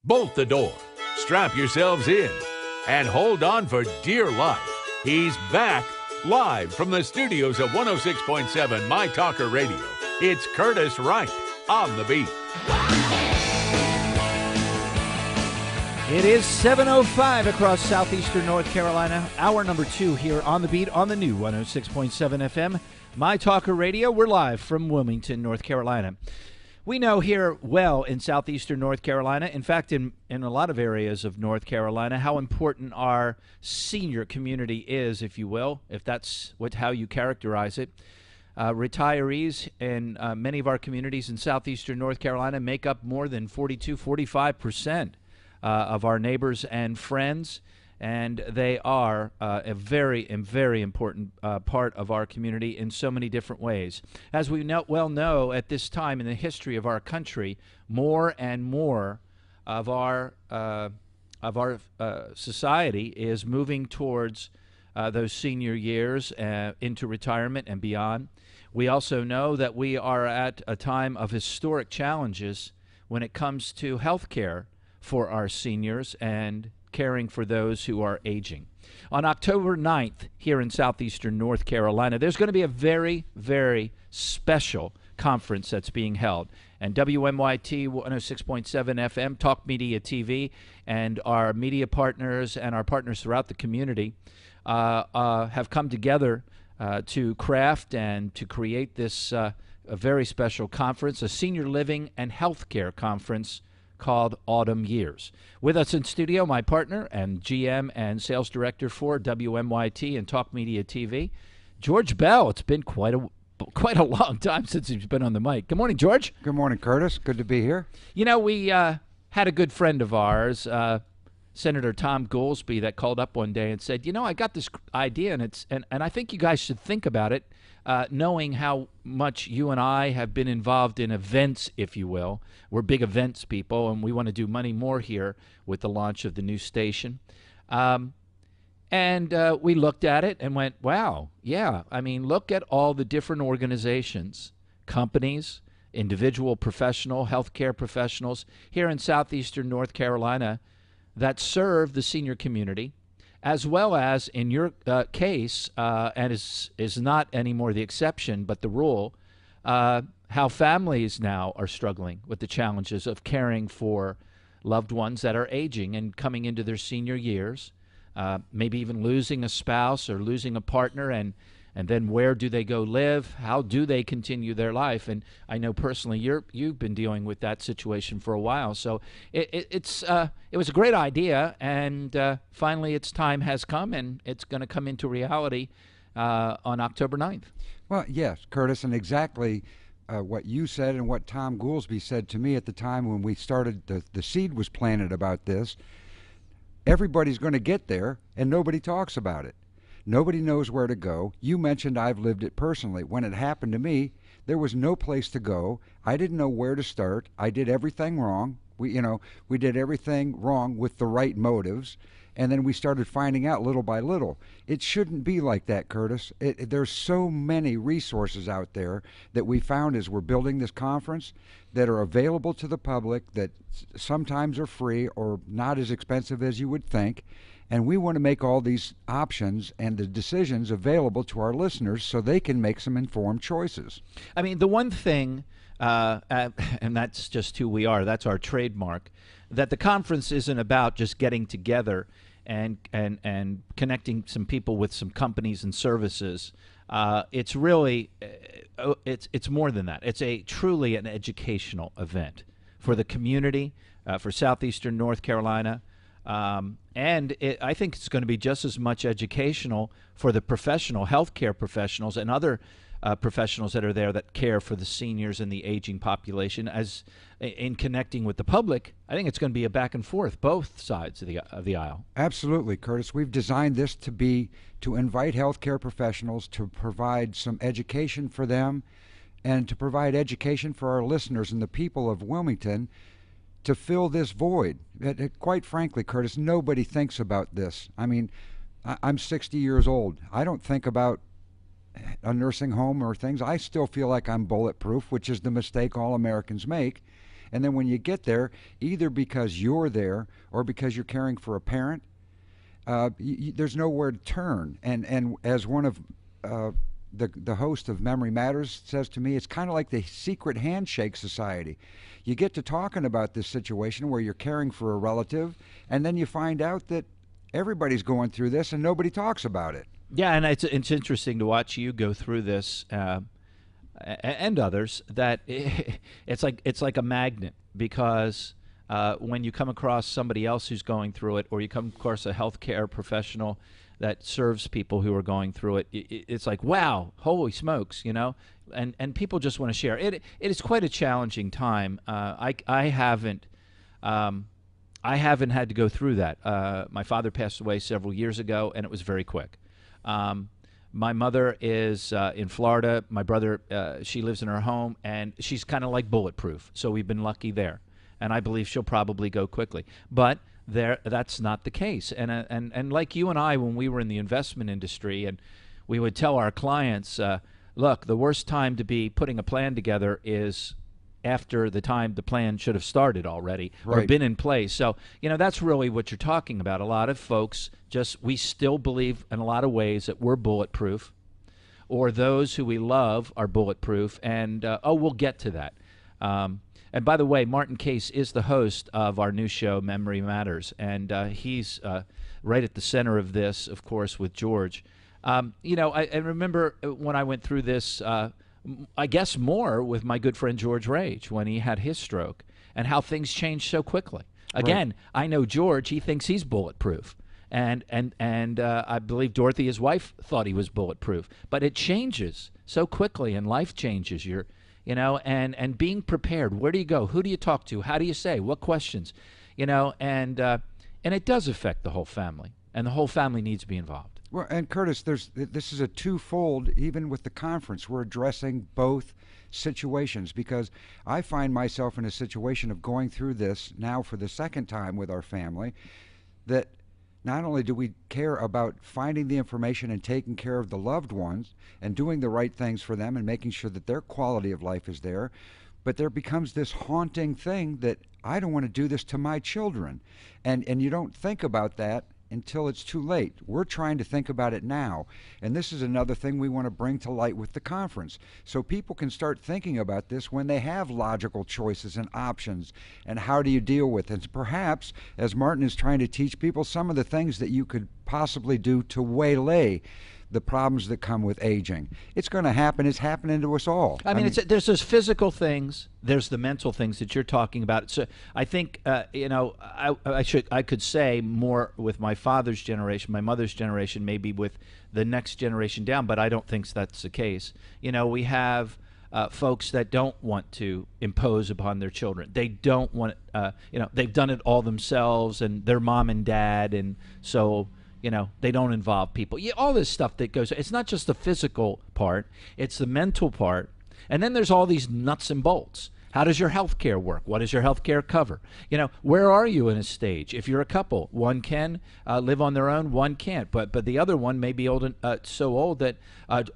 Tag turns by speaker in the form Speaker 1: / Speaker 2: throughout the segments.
Speaker 1: Bolt the door, strap yourselves in, and hold on for dear life. He's back, live from the studios of 106.7 My Talker Radio. It's Curtis Wright on the beat.
Speaker 2: It is 7:05 across southeastern North Carolina. Hour number 2 here on the beat on the new 106.7 FM. My Talker Radio. We're live from Wilmington, North Carolina. We know here well in southeastern North Carolina, in fact, in a lot of areas of North Carolina, how important our senior community is, if you will, if that's how you characterize it. Retirees in many of our communities in southeastern North Carolina make up more than 45% of our neighbors and friends, and they are a very important part of our community in so many different ways. As we well know, at this time in the history of our country, more and more of our society is moving towards those senior years into retirement and beyond. We also know that we are at a time of historic challenges when it comes to health care for our seniors and caring for those who are aging. On October 9th, here in southeastern North Carolina, there's going to be a very, very special conference that's being held. And WMYT 106.7 FM, Talk Media TV, and our media partners and our partners throughout the community have come together to craft and to create this a very special conference, a senior living and healthcare conference called Autumn Years. With us in studio, my partner and GM and sales director for WMYT and Talk Media TV, George Bell. It's been quite a long time since he's been on the mic. Good morning, George.
Speaker 3: Good morning, Curtis. Good to be here.
Speaker 2: You know, we had a good friend of ours, Senator Tom Goolsbee, that called up one day and said, you know, I got this idea, and I think you guys should think about it, knowing how much you and I have been involved in events, if you will. We're big events people, and we want to do many more here with the launch of the new station. And we looked at it and went, wow, yeah. I mean, look at all the different organizations, companies, individual professional, healthcare professionals here in southeastern North Carolina that serve the senior community, as well as, in your case, and is not anymore the exception but the rule, how families now are struggling with the challenges of caring for loved ones that are aging and coming into their senior years, maybe even losing a spouse or losing a partner, and then where do they go live? How do they continue their life? And I know personally you've been dealing with that situation for a while. So it was a great idea, and finally its time has come, and it's going to come into reality on October 9th.
Speaker 3: Well, yes, Curtis, and exactly what you said and what Tom Goolsbee said to me at the time when we started, the seed was planted about this. Everybody's going to get there, and nobody talks about it. Nobody knows where to go. You mentioned I've lived it personally. When it happened to me, there was no place to go. I didn't know where to start. I did everything wrong. We did everything wrong with the right motives, and then we started finding out little by little. It shouldn't be like that, Curtis. There's so many resources out there that we found as we're building this conference that are available to the public, that sometimes are free or not as expensive as you would think. And we want to make all these options and the decisions available to our listeners so they can make some informed choices.
Speaker 2: I mean, the one thing, and that's just who we are, that's our trademark, that the conference isn't about just getting together and connecting some people with some companies and services. It's really, it's more than that. It's truly an educational event for the community, for southeastern North Carolina. And I think it's going to be just as much educational for the professional, healthcare professionals and other professionals that are there that care for the seniors and the aging population. As in connecting with the public, I think it's going to be a back and forth, both sides of the aisle.
Speaker 3: Absolutely, Curtis. We've designed this to invite healthcare professionals to provide some education for them and to provide education for our listeners and the people of Wilmington to fill this void. Quite frankly, Curtis, nobody thinks about this. I mean, I'm 60 years old. I don't think about a nursing home or things. I still feel like I'm bulletproof, which is the mistake all Americans make. And then when you get there, either because you're there or because you're caring for a parent, there's nowhere to turn. And as one of the host of Memory Matters says to me, it's kind of like the secret handshake society. You get to talking about this situation where you're caring for a relative, and then you find out that everybody's going through this and nobody talks about it.
Speaker 2: Yeah, and it's interesting to watch you go through this and others. That it's like a magnet, because when you come across somebody else who's going through it, or you come across a healthcare professional that serves people who are going through it, it's like, wow, holy smokes, you know, and people just want to share. It is quite a challenging time. I haven't had to go through that. My father passed away several years ago, and it was very quick. My mother is in Florida. My brother, she lives in her home, and she's kind of like bulletproof. So we've been lucky there, and I believe she'll probably go quickly. But that's not the case. And like you and I, when we were in the investment industry, and we would tell our clients, look, the worst time to be putting a plan together is after the time the plan should have started already, or
Speaker 3: Right.
Speaker 2: been in place. So, you know, that's really what you're talking about. A lot of folks we still believe in a lot of ways that we're bulletproof, or those who we love are bulletproof. And, we'll get to that. And by the way, Martin Case is the host of our new show, Memory Matters, and he's right at the center of this, of course, with George. You know, I remember when I went through this, I guess more with my good friend George Rage when he had his stroke, and how things changed so quickly. Again, I know George; he thinks he's bulletproof, and I believe Dorothy, his wife, thought he was bulletproof. But it changes so quickly, and life changes. You know, and being prepared. Where do you go? Who do you talk to? How do you say? What questions? You know, and it does affect the whole family, and the whole family needs to be involved.
Speaker 3: Well, and Curtis, this is a twofold. Even with the conference, we're addressing both situations, because I find myself in a situation of going through this now for the second time with our family, that not only do we care about finding the information and taking care of the loved ones and doing the right things for them and making sure that their quality of life is there, but there becomes this haunting thing that I don't want to do this to my children. And you don't think about that until it's too late. We're trying to think about it now. And this is another thing we want to bring to light with the conference, so people can start thinking about this when they have logical choices and options, and how do you deal with it. And perhaps, as Martin is trying to teach people, some of the things that you could possibly do to waylay the problems that come with aging. It's going to happen. It's happening to us all.
Speaker 2: I mean, there's those physical things. There's the mental things that you're talking about. So I think, you know, I could say more with my father's generation, my mother's generation, maybe with the next generation down, but I don't think that's the case. You know, we have folks that don't want to impose upon their children. They don't want, you know, they've done it all themselves, and their mom and dad, and so, you know, they don't involve people. Yeah, all this stuff that goes. It's not just the physical part; it's the mental part. And then there's all these nuts and bolts. How does your health care work? What does your health care cover? You know, where are you in a stage? If you're a couple, one can live on their own, one can't. But the other one may be old, so old that,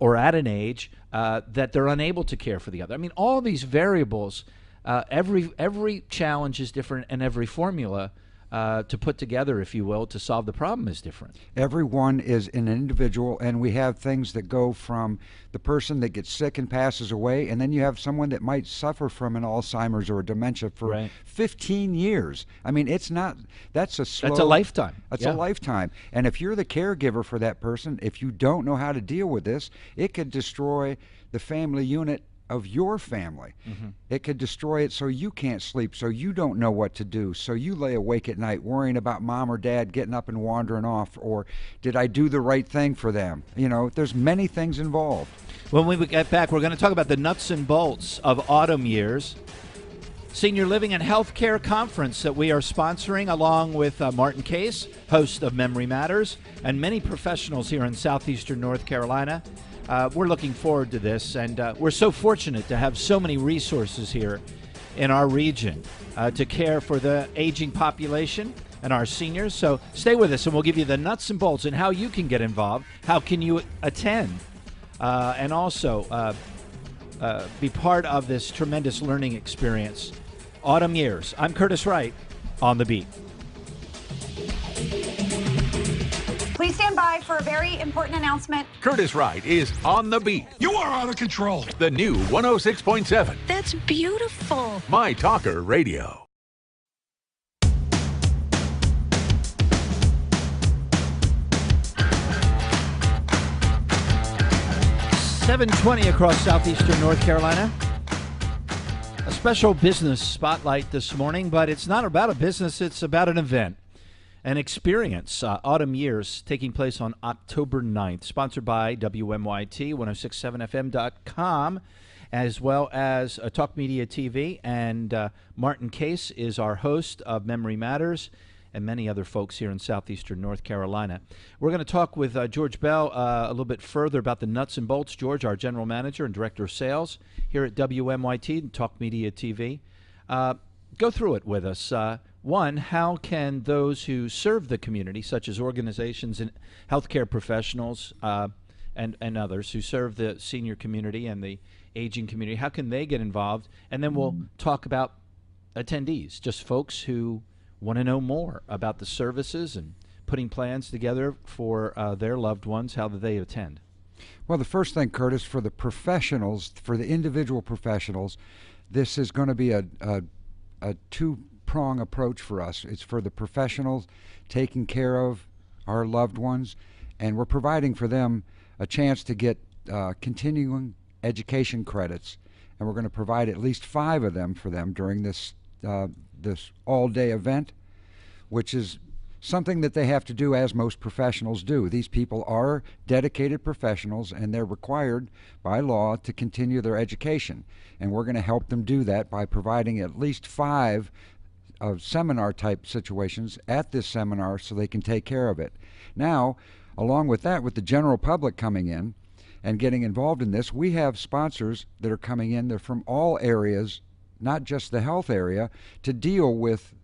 Speaker 2: or at an age that they're unable to care for the other. I mean, all these variables. Every challenge is different, and every formula to put together, if you will, to solve the problem is different.
Speaker 3: Everyone is an individual, and we have things that go from the person that gets sick and passes away, and then you have someone that might suffer from an Alzheimer's or a dementia for 15 years. I mean, that's a
Speaker 2: lifetime.
Speaker 3: That's a lifetime. And if you're the caregiver for that person, if you don't know how to deal with this, it could destroy the family unit of your family. Mm-hmm. It could destroy it so you can't sleep, so you don't know what to do, so you lay awake at night worrying about mom or dad getting up and wandering off, or did I do the right thing for them? You know, there's many things involved.
Speaker 2: When we get back, we're going to talk about the nuts and bolts of autumn years. Senior Living and Healthcare Conference that we are sponsoring, along with Martin Case, host of Memory Matters, and many professionals here in southeastern North Carolina. We're looking forward to this, and we're so fortunate to have so many resources here in our region to care for the aging population and our seniors. So stay with us, and we'll give you the nuts and bolts and how you can get involved, how can you attend, and also be part of this tremendous learning experience Autumn Years. I'm Curtis Wright on the beat.
Speaker 4: Please stand by for a very important announcement.
Speaker 1: Curtis Wright is on the beat.
Speaker 5: You are out of control.
Speaker 1: The new 106.7.
Speaker 6: That's beautiful.
Speaker 1: My Talker Radio.
Speaker 2: 7:20 across southeastern North Carolina. A special business spotlight this morning, but it's not about a business, it's about an event, an experience. Autumn Years taking place on October 9th, sponsored by WMYT 106.7fm.com, as well as Talk Media TV. And Martin Case is our host of Memory Matters, and many other folks here in southeastern North Carolina. We're going to talk with George Bell a little bit further about the nuts and bolts. George, our general manager and director of sales here at WMYT and Talk Media TV. Go through it with us. One, how can those who serve the community, such as organizations and healthcare professionals and others who serve the senior community and the aging community, how can they get involved? And then we'll talk about attendees, just folks who want to know more about the services and putting plans together for their loved ones. How do they attend?
Speaker 3: Well, the first thing, Curtis, for the professionals, for the individual professionals, this is going to be a two-prong approach for us. It's for the professionals taking care of our loved ones, and we're providing for them a chance to get continuing education credits, and we're going to provide at least 5 of them for them during this all-day event, which is something that they have to do as most professionals do. These people are dedicated professionals, and they're required by law to continue their education. And we're going to help them do that by providing at least 5 of seminar-type situations at this seminar so they can take care of it. Now, along with that, with the general public coming in and getting involved in this, we have sponsors that are coming in. They're from all areas, not just the health area, to deal with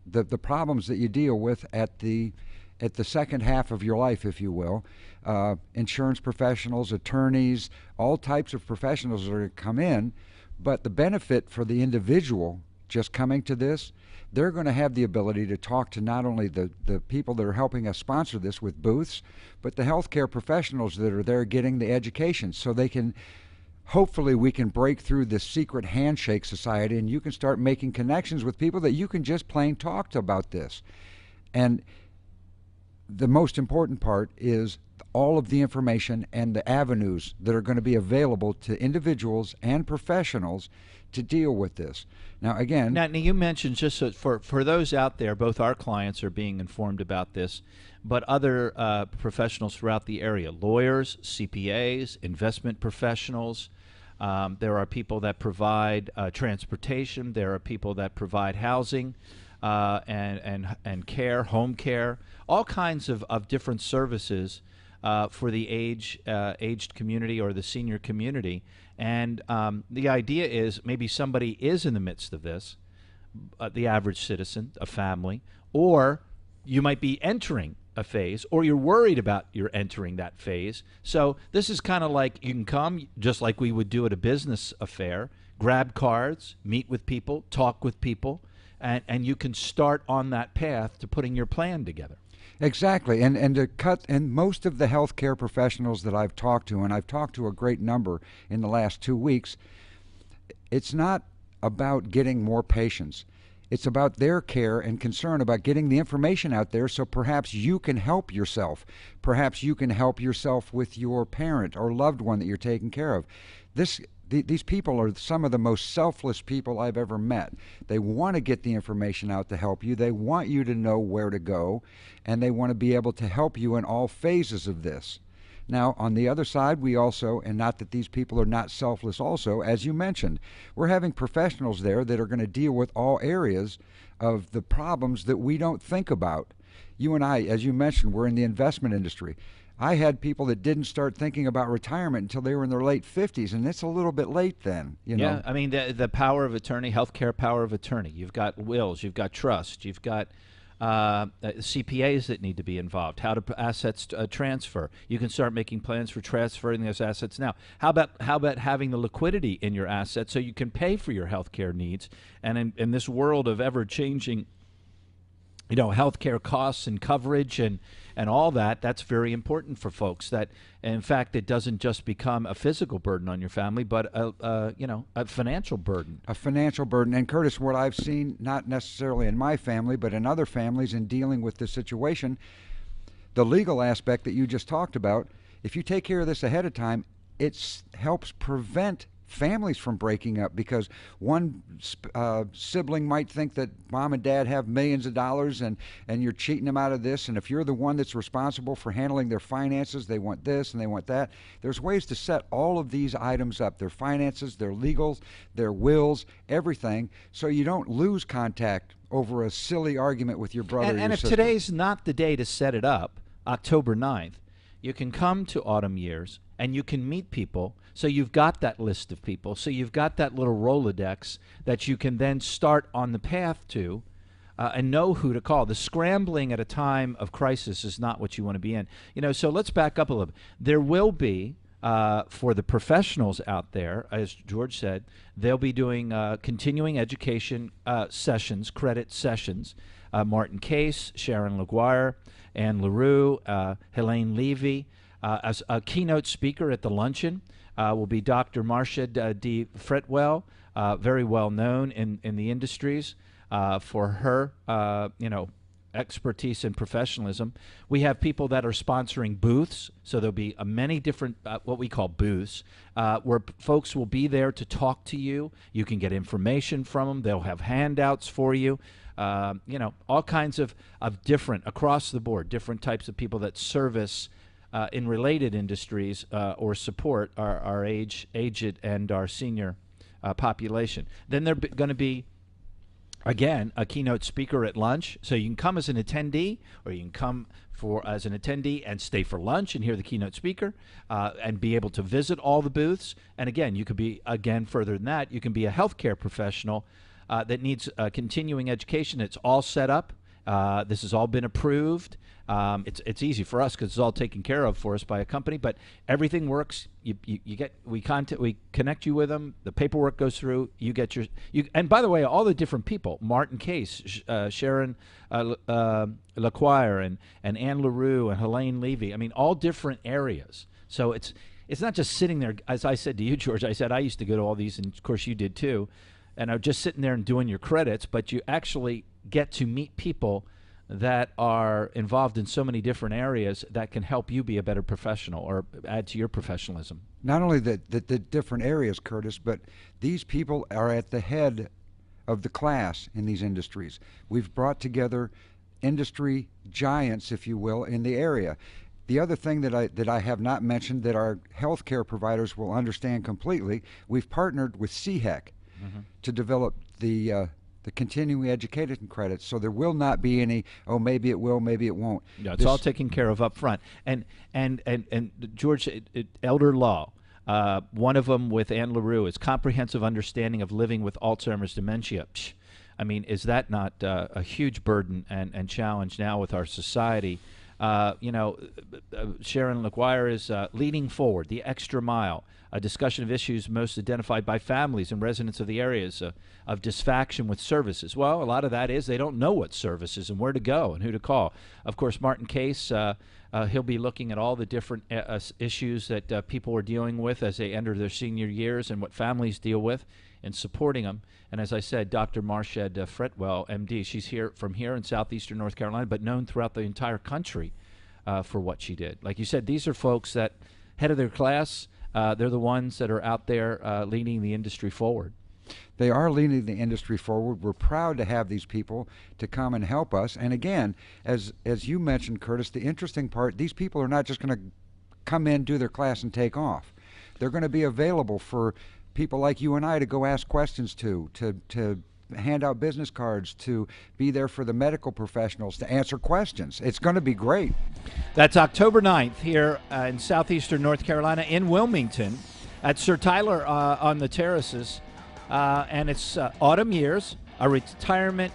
Speaker 3: the problems that you deal with at the second half of your life, if you will. Insurance professionals, attorneys, all types of professionals are going to come in, but the benefit for the individual just coming to this, they're going to have the ability to talk to not only the people that are helping us sponsor this with booths, but the healthcare professionals that are there getting the education, so they can hopefully we can break through this secret handshake society, and you can start making connections with people that you can just plain talk to about this. And the most important part is all of the information and the avenues that are going to be available to individuals and professionals to deal with this. Now, again...
Speaker 2: Now you mentioned, just so for those out there, both our clients are being informed about this, but other professionals throughout the area, lawyers, CPAs, investment professionals. There are people that provide transportation. There are people that provide housing and care, home care, all kinds of different services for the aged community or the senior community. And the idea is maybe somebody is in the midst of this, the average citizen, a family, or you might be entering a phase, or you're worried about you're entering that phase. So this is kind of like you can come just like we would do at a business affair, grab cards, meet with people, talk with people, and you can start on that path to putting your plan together.
Speaker 3: Exactly, and most of the healthcare professionals that I've talked to, and I've talked to a great number in the last 2 weeks, it's not about getting more patients. It's about their care and concern about getting the information out there, so perhaps you can help yourself. Perhaps you can help yourself with your parent or loved one that you're taking care of. These people are some of the most selfless people I've ever met. They want to get the information out to help you. They want you to know where to go, and they want to be able to help you in all phases of this. Now, on the other side, we also, and not that these people are not selfless also, as you mentioned, we're having professionals there that are going to deal with all areas of the problems that we don't think about. You and I, as you mentioned, we're in the investment industry. I had people that didn't start thinking about retirement until they were in their late 50s, and it's a little bit late then, you know.
Speaker 2: Yeah, I mean, the power of attorney, healthcare power of attorney. You've got wills, you've got trust, you've got CPAs that need to be involved, how to assets transfer. You can start making plans for transferring those assets now. How about having the liquidity in your assets so you can pay for your healthcare needs? And in this world of ever-changing, healthcare costs and coverage and all that, that's very important for folks. That, in fact, it doesn't just become a physical burden on your family, but a financial burden.
Speaker 3: A financial burden. And Curtis, what I've seen, not necessarily in my family, but in other families in dealing with this situation, the legal aspect that you just talked about, if you take care of this ahead of time, it helps prevent families from breaking up, because one sibling might think that mom and dad have millions of dollars and you're cheating them out of this, and if you're the one that's responsible for handling their finances, they want this and they want that. There's ways to set all of these items up, their finances, their legals, their wills, everything, so you don't lose contact over a silly argument with your brother or your sister.
Speaker 2: And if today's not the day to set it up, October 9th, you can come to Autumn Years and you can meet people. So you've got that list of people. So you've got that little Rolodex that you can then start on the path to and know who to call. The scrambling at a time of crisis is not what you want to be in. So let's back up a little bit. There will be, for the professionals out there, as George said, they'll be doing continuing education sessions, credit sessions. Martin Case, Sharon LaGuire, Anne LaRue, Helene Levy. As a keynote speaker at the luncheon will be Dr. Marcia D. Fretwell, very well known in the industries for her, expertise and professionalism. We have people that are sponsoring booths, so there'll be many different what we call booths, where folks will be there to talk to you. You can get information from them. They'll have handouts for you. All kinds of different, across the board, different types of people that service in related industries or support our aged and our senior population. Then they're going to be, again, a keynote speaker at lunch. So you can come as an attendee, or you can come as an attendee and stay for lunch and hear the keynote speaker and be able to visit all the booths. And again, you could be, further than that, you can be a healthcare professional that needs continuing education. It's all set up. This has all been approved. It's easy for us because it's all taken care of for us by a company, but everything works. We connect you with them. The paperwork goes through. And by the way, all the different people: Martin Case, Sharon LaQuire, and Anne LaRue and Helene Levy. I mean, all different areas. So it's not just sitting there. As I said to you, George, I said I used to go to all these, and of course you did too. And I'm just sitting there and doing your credits, but you actually get to meet people that are involved in so many different areas that can help you be a better professional or add to your professionalism.
Speaker 3: Not only the different areas, Curtis, but these people are at the head of the class in these industries. We've brought together industry giants, if you will, in the area. The other thing that I have not mentioned that our healthcare providers will understand completely, we've partnered with CHEC to develop the continuing education credits, so there will not be any, maybe it will, maybe it won't.
Speaker 2: Yeah, it's all taken care of up front. And George, elder law, one of them with Anne LaRue is comprehensive understanding of living with Alzheimer's dementia. I mean, is that not a huge burden and challenge now with our society? Sharon LaGuire is leading forward, the extra mile, a discussion of issues most identified by families and residents of the areas of dissatisfaction with services. Well, a lot of that is they don't know what services and where to go and who to call. Of course, Martin Case, he'll be looking at all the different issues that people are dealing with as they enter their senior years and what families deal with and supporting them. And as I said, Dr. Marcia Fretwell, MD, she's from here in southeastern North Carolina, but known throughout the entire country for what she did. Like you said, these are folks that, head of their class, they're the ones that are out there leading the industry forward.
Speaker 3: They are leading the industry forward. We're proud to have these people to come and help us. And again, as you mentioned, Curtis, the interesting part, these people are not just going to come in, do their class, and take off. They're going to be available for people like you and I to go ask questions to hand out business cards, to be there for the medical professionals, to answer questions. It's going to be great.
Speaker 2: That's October 9th here in southeastern North Carolina in Wilmington at Sir Tyler on the terraces. And it's Autumn Years, a retirement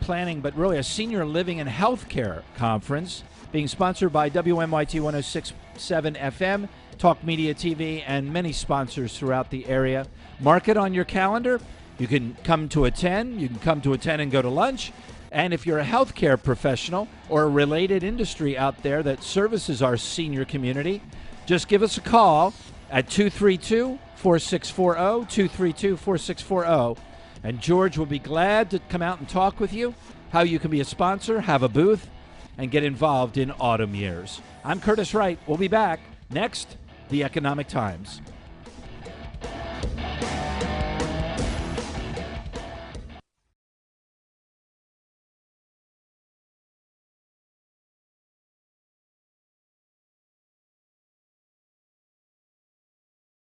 Speaker 2: planning, but really a senior living and healthcare conference being sponsored by WMYT 106.7 FM, Talk Media TV, and many sponsors throughout the area. Mark it on your calendar. You can come to attend. You can come to attend and go to lunch. And if you're a healthcare professional or a related industry out there that services our senior community, just give us a call at 232-4640, 232-4640. And George will be glad to come out and talk with you, how you can be a sponsor, have a booth, and get involved in autumn years. I'm Curtis Wright. We'll be back. Next, the Economic Times.